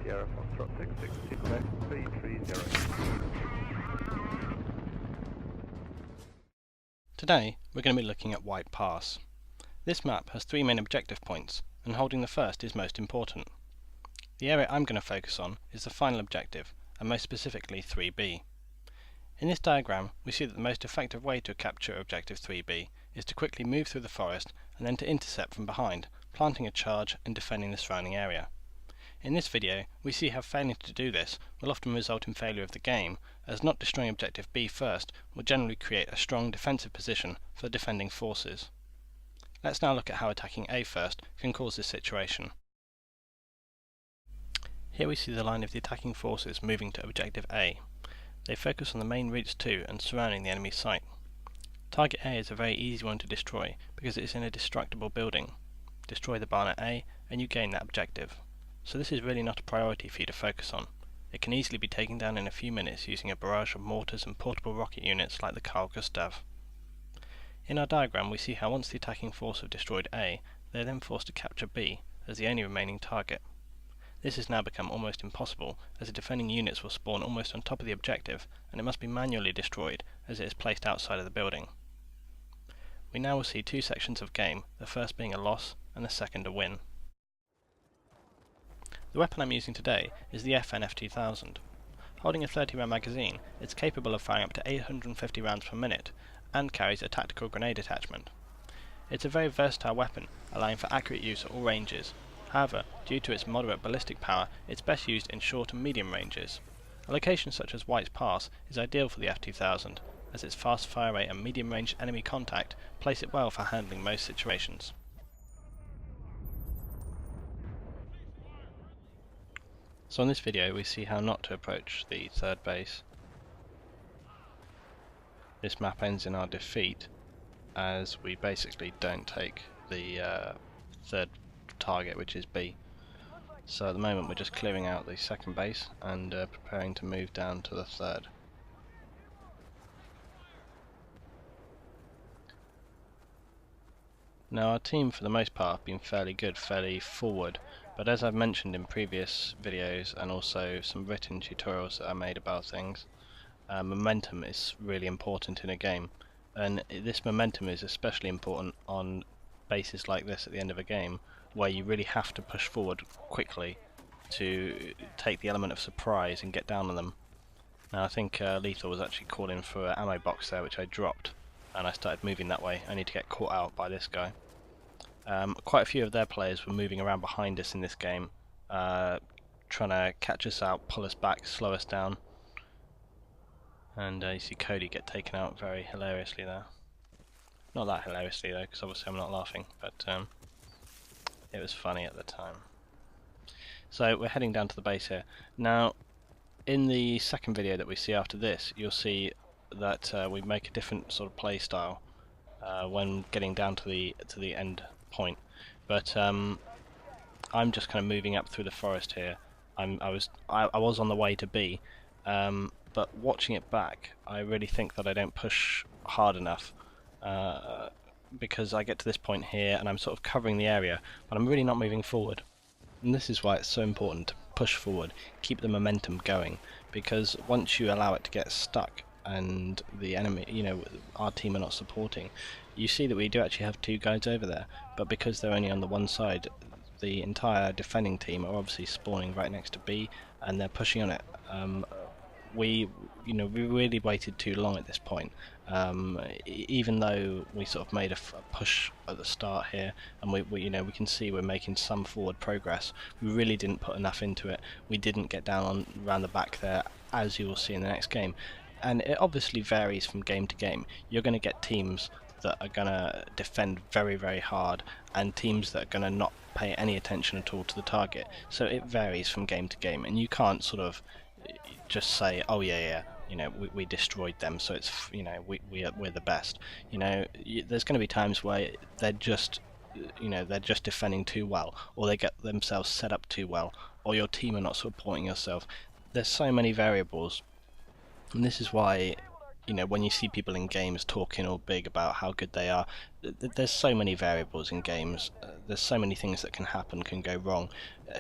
Sierra Foxtrot 660, Quebec 330. Today we're going to be looking at White Pass. This map has three main objective points, and holding the first is most important. The area I'm going to focus on is the final objective, and most specifically 3B. In this diagram we see that the most effective way to capture objective 3B is to quickly move through the forest and then to intercept from behind, planting a charge and defending the surrounding area. In this video we see how failing to do this will often result in failure of the game, as not destroying objective B first will generally create a strong defensive position for the defending forces. Let's now look at how attacking A first can cause this situation. Here we see the line of the attacking forces moving to objective A. They focus on the main routes to and surrounding the enemy's site. Target A is a very easy one to destroy because it is in a destructible building. Destroy the barn at A and you gain that objective. So this is really not a priority for you to focus on. It can easily be taken down in a few minutes using a barrage of mortars and portable rocket units like the Carl Gustav. In our diagram we see how once the attacking force have destroyed A, they are then forced to capture B as the only remaining target. This has now become almost impossible as the defending units will spawn almost on top of the objective and it must be manually destroyed as it is placed outside of the building. We now will see two sections of game, the first being a loss and the second a win. The weapon I'm using today is the FN F2000. Holding a 30 round magazine, it's capable of firing up to 850 rounds per minute and carries a tactical grenade attachment. It's a very versatile weapon, allowing for accurate use at all ranges. However, due to its moderate ballistic power, it's best used in short and medium ranges. A location such as White Pass is ideal for the F2000, as its fast fire rate and medium range enemy contact place it well for handling most situations. So in this video we see how not to approach the third base. This map ends in our defeat as we basically don't take the third target, which is B. So at the moment we're just clearing out the second base and preparing to move down to the third. Now our team for the most part have been fairly good, fairly forward, but as I've mentioned in previous videos and also some written tutorials that I made about things, momentum is really important in a game, and this momentum is especially important on bases like this at the end of a game where you really have to push forward quickly to take the element of surprise and get down on them. Now I think Lethal was actually calling for an ammo box there, which I dropped, and I started moving that way only to get caught out by this guy. Quite a few of their players were moving around behind us in this game, trying to catch us out, pull us back, slow us down, and you see Cody get taken out very hilariously there. Not that hilariously though, because obviously I'm not laughing, but it was funny at the time. So we're heading down to the base here. Now in the second video that we see after this, you'll see that we make a different sort of play style when getting down to the end point, but I'm just kind of moving up through the forest here. I was on the way to B, but watching it back I really think that I don't push hard enough, because I get to this point here and I'm sort of covering the area but I'm really not moving forward. And this is why it's so important to push forward, keep the momentum going, because once you allow it to get stuck and the enemy, our team are not supporting, you see that we do actually have two guys over there, but because they're only on the one side, the entire defending team are obviously spawning right next to B and they're pushing on it. We really waited too long at this point, even though we sort of made a push at the start here, and we can see we're making some forward progress. We really didn't put enough into it. We didn't get down around the back there, as you will see in the next game. And it obviously varies from game to game. You're going to get teams that are going to defend very, very hard, and teams that are going to not pay any attention at all to the target. So it varies from game to game, and you can't sort of just say, oh yeah, we destroyed them, so it's we're the best. There's going to be times where they're just defending too well, or they get themselves set up too well, or your team are not supporting yourself. There's so many variables. And this is why, you know, when you see people in games talking all big about how good they are, there's so many variables in games. There's so many things that can happen, can go wrong.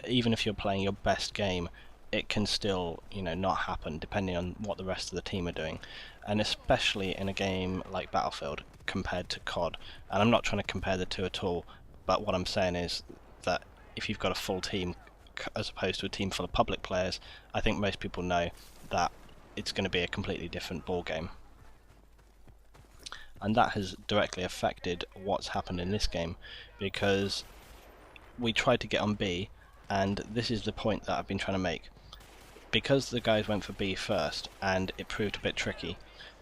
Even if you're playing your best game, it can still, you know, not happen depending on what the rest of the team are doing. And especially in a game like Battlefield compared to COD. And I'm not trying to compare the two at all, but what I'm saying is that if you've got a full team as opposed to a team full of public players, I think most people know that it's going to be a completely different ball game. And that has directly affected what's happened in this game, because we tried to get on B, and this is the point that I've been trying to make. Because the guys went for B first, and it proved a bit tricky.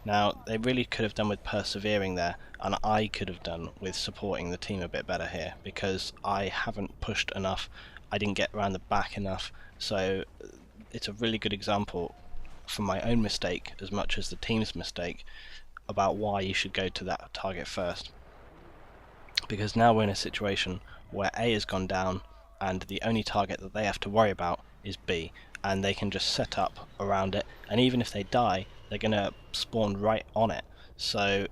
Now, they really could have done with persevering there, and I could have done with supporting the team a bit better here, because I haven't pushed enough, I didn't get around the back enough, so it's a really good example from my own mistake as much as the team's mistake about why you should go to that target first. Because now we're in a situation where A has gone down, and the only target that they have to worry about is B, and they can just set up around it, and even if they die, they're going to spawn right on it. So,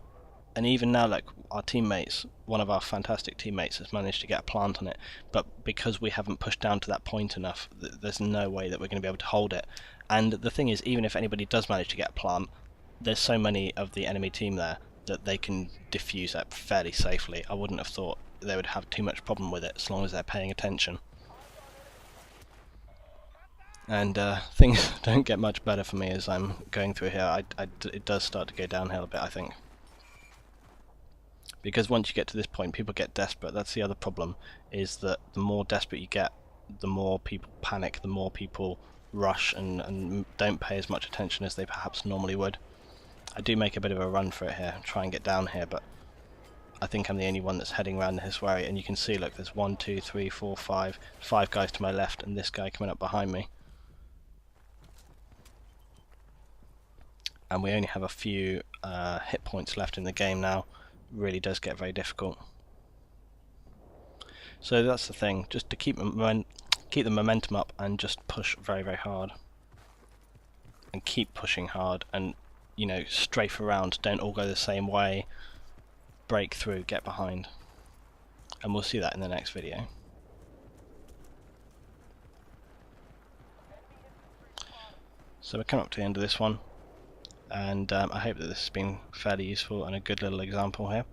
and even now, like, our teammates, one of our fantastic teammates has managed to get a plant on it, but because we haven't pushed down to that point enough, there's no way that we're going to be able to hold it. And the thing is, even if anybody does manage to get a plant, there's so many of the enemy team there that they can defuse that fairly safely. I wouldn't have thought they would have too much problem with it as long as they're paying attention. And things don't get much better for me as I'm going through here. It does start to go downhill a bit, I think. Because once you get to this point, people get desperate. That's the other problem, is that the more desperate you get, the more people panic, the more people rush and don't pay as much attention as they perhaps normally would. I do make a bit of a run for it here, try and get down here, but I think I'm the only one that's heading around this way, and you can see, look, there's 1, 2, 3, 4, 5 guys to my left, and this guy coming up behind me. And we only have a few hit points left in the game now. It really does get very difficult. So that's the thing, just to keep the momentum up and just push very, very hard. And keep pushing hard, and, you know, strafe around, don't all go the same way. Break through, get behind. And we'll see that in the next video. So we're coming up to the end of this one, and I hope that this has been fairly useful and a good little example here.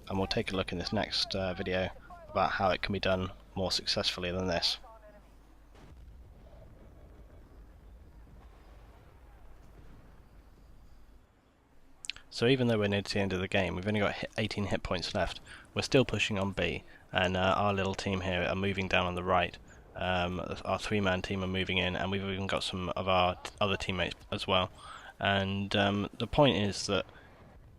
And we'll take a look in this next video about how it can be done more successfully than this. So even though we're near to the end of the game, we've only got 18 hit points left, we're still pushing on B, and our little team here are moving down on the right. Our three-man team are moving in, and we've even got some of our other teammates as well. And the point is that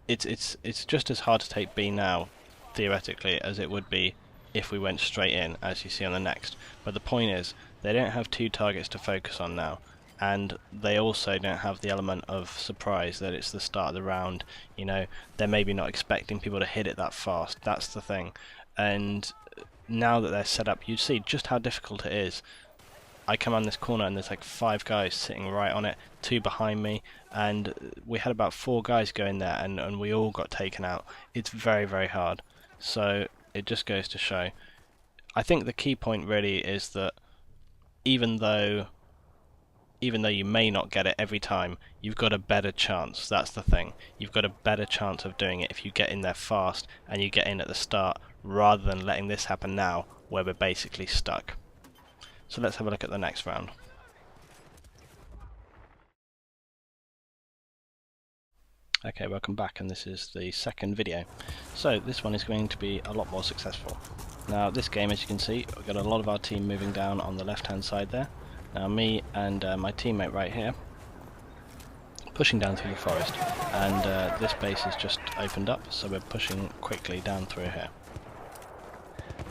it's just as hard to take B now, theoretically, as it would be if we went straight in, as you see on the next. But the point is, they don't have two targets to focus on now, and they also don't have the element of surprise that it's the start of the round. You know, they're maybe not expecting people to hit it that fast. That's the thing. And now that they're set up, you see just how difficult it is. I come on this corner and there's like 5 guys sitting right on it, 2 behind me, and we had about 4 guys go in there, and we all got taken out. It's very, very hard. So it just goes to show. I think the key point really is that even though you may not get it every time, you've got a better chance. That's the thing. You've got a better chance of doing it if you get in there fast and you get in at the start, rather than letting this happen now where we're basically stuck. So let's have a look at the next round. Okay, welcome back, and this is the second video. So this one is going to be a lot more successful. Now this game, as you can see, we've got a lot of our team moving down on the left hand side there. Now me and my teammate right here pushing down through the forest, and this base has just opened up, so we're pushing quickly down through here.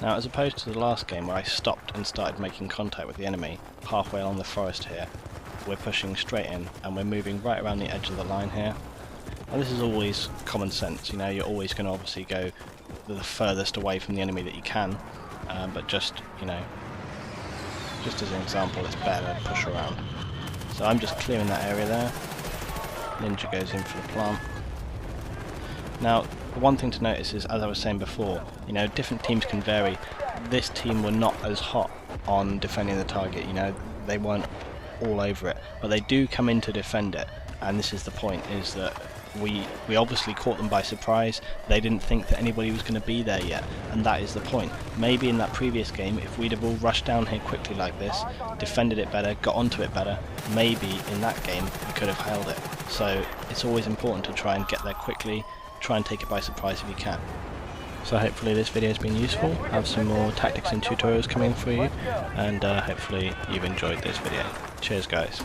Now, as opposed to the last game where I stopped and started making contact with the enemy halfway along the forest here, we're pushing straight in, and we're moving right around the edge of the line here. Now this is always common sense, you know, you're always going to obviously go the furthest away from the enemy that you can, but just, you know, just as an example, it's better to push around. So I'm just clearing that area there, Ninja goes in for the plant. Now, one thing to notice is, as I was saying before, you know, different teams can vary. This team were not as hot on defending the target, you know, they weren't all over it, but they do come in to defend it, and this is the point, is that we obviously caught them by surprise. They didn't think that anybody was going to be there yet, and that is the point. Maybe in that previous game, if we'd have all rushed down here quickly like this, defended it better, got onto it better, maybe in that game we could have held it. So it's always important to try and get there quickly, try and take it by surprise if you can. So hopefully this video has been useful. I have some more tactics and tutorials coming for you, and hopefully you've enjoyed this video. Cheers guys.